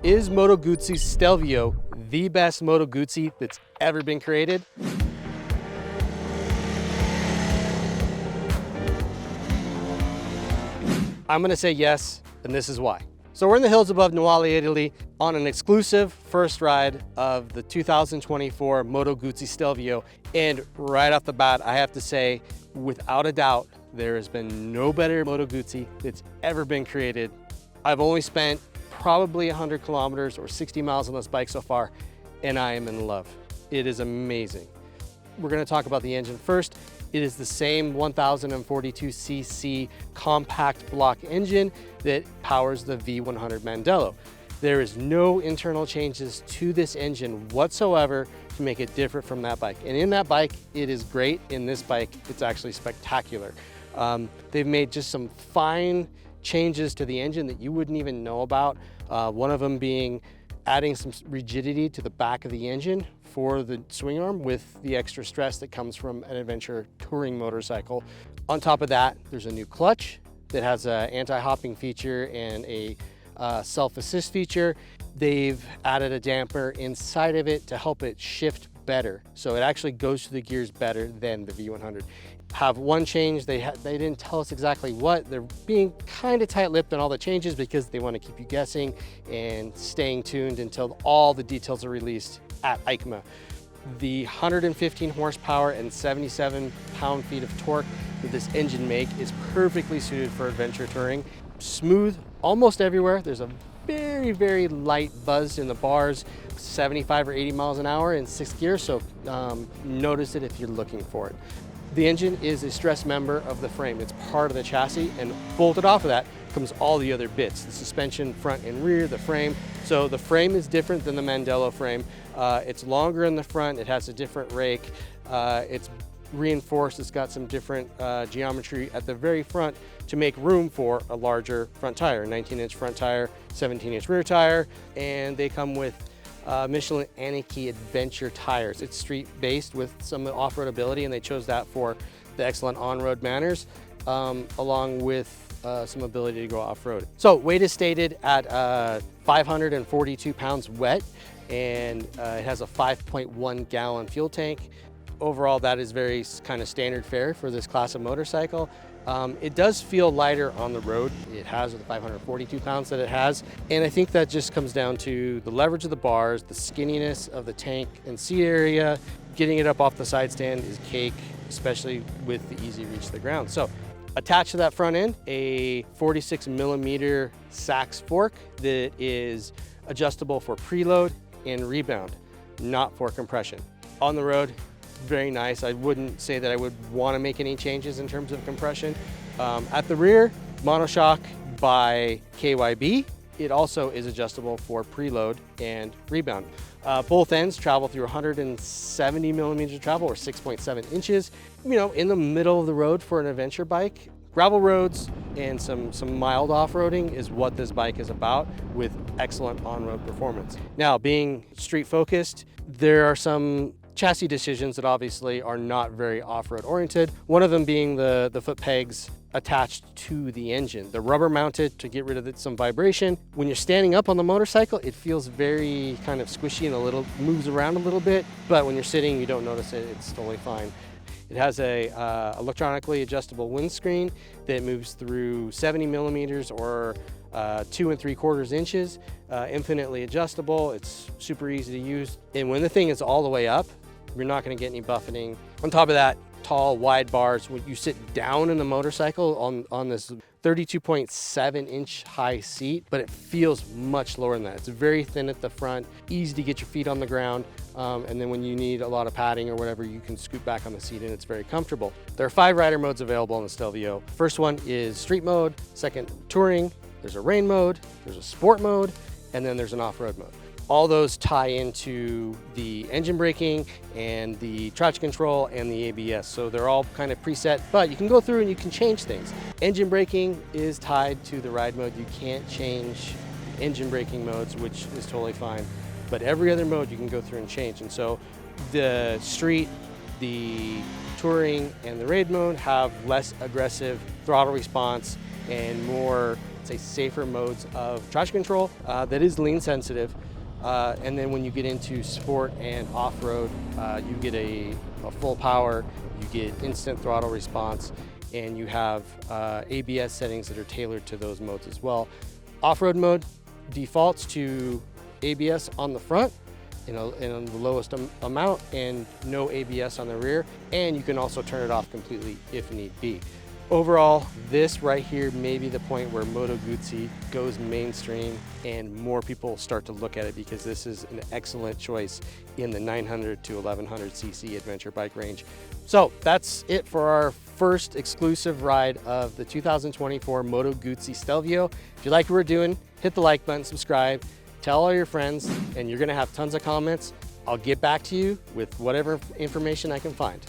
Is Moto Guzzi Stelvio the best Moto Guzzi that's ever been created? I'm gonna say yes, and this is why. So we're in the hills above Nuali, Italy, on an exclusive first ride of the 2024 Moto Guzzi Stelvio. And right off the bat, I have to say, without a doubt, there has been no better Moto Guzzi that's ever been created. I've only spent probably 100 kilometers or 60 miles on this bike so far, and I am in love. It is amazing. We're gonna talk about the engine first. It is the same 1042cc compact block engine that powers the V100 Mandello. There is no internal changes to this engine whatsoever to make it different from that bike. And in that bike, it is great. In this bike, it's actually spectacular. They've made just some fine changes to the engine that you wouldn't even know about. One of them being adding some rigidity to the back of the engine for the swing arm with the extra stress that comes from an adventure touring motorcycle. On top of that, there's a new clutch that has an anti-hopping feature and a self-assist feature. They've added a damper inside of it to help it shift better. So it actually goes through the gears better than the V100. Have one change, they didn't tell us exactly what. They're being kind of tight-lipped on all the changes because they want to keep you guessing and staying tuned until all the details are released at EICMA. The 115 horsepower and 77 pound-feet of torque that this engine makes is perfectly suited for adventure touring. Smooth almost everywhere. There's a very, very light buzz in the bars, 75 or 80 miles an hour in 6th gear, so notice it if you're looking for it. The engine is a stress member of the frame. It's part of the chassis, and bolted off of that comes all the other bits, the suspension front and rear, the frame. So the frame is different than the Mandello frame. It's longer in the front, it has a different rake, it's reinforced, it's got some different geometry at the very front to make room for a larger front tire, 19-inch front tire, 17-inch rear tire, and they come with Michelin Aniki Adventure tires. It's street-based with some off-road ability, and they chose that for the excellent on-road manners, along with some ability to go off-road. So weight is stated at 542 pounds wet, and it has a 5.1 gallon fuel tank. Overall, that is very kind of standard fare for this class of motorcycle. It does feel lighter on the road. It has the 542 pounds that it has. And I think that just comes down to the leverage of the bars, the skinniness of the tank and seat area. Getting it up off the side stand is cake, especially with the easy reach to the ground. So attached to that front end, a 46 millimeter Sachs fork that is adjustable for preload and rebound, not for compression. On the road, very nice. I wouldn't say that I would want to make any changes in terms of compression. At the rear, monoshock by KYB. It also is adjustable for preload and rebound. Both ends travel through 170 millimeters of travel, or 6.7 inches. You know, in the middle of the road for an adventure bike. Gravel roads and some mild off-roading is what this bike is about, with excellent on-road performance. Now, being street focused, there are some chassis decisions that obviously are not very off-road oriented. One of them being the foot pegs attached to the engine. The rubber mounted to get rid of some vibration. When you're standing up on the motorcycle, it feels very kind of squishy and moves around a little bit, but when you're sitting, you don't notice it, it's totally fine. It has a electronically adjustable windscreen that moves through 70 millimeters or 2 3/4 inches, infinitely adjustable. It's super easy to use. And when the thing is all the way up, you're not gonna get any buffeting. On top of that, tall, wide bars. When you sit down in the motorcycle on this 32.7 inch high seat, but it feels much lower than that. It's very thin at the front, easy to get your feet on the ground. And then when you need a lot of padding or whatever, you can scoot back on the seat and it's very comfortable. There are 5 rider modes available on the Stelvio. First one is street mode, second touring, there's a rain mode, there's a sport mode, and then there's an off-road mode. All those tie into the engine braking and the traction control and the ABS. So they're all kind of preset, but you can go through and you can change things. Engine braking is tied to the ride mode. You can't change engine braking modes, which is totally fine. But every other mode you can go through and change. And so the street, the touring, and the raid mode have less aggressive throttle response and more say, safer modes of traction control that is lean sensitive. And then when you get into sport and off-road, you get a full power, you get instant throttle response, and you have ABS settings that are tailored to those modes as well. Off-road mode defaults to ABS on the front in the lowest amount, and no ABS on the rear, and you can also turn it off completely if need be. Overall, this right here may be the point where Moto Guzzi goes mainstream and more people start to look at it, because this is an excellent choice in the 900 to 1100 cc adventure bike range. So that's it for our first exclusive ride of the 2024 Moto Guzzi Stelvio. If you like what we're doing, hit the like button, subscribe, tell all your friends, and you're gonna have tons of comments. I'll get back to you with whatever information I can find.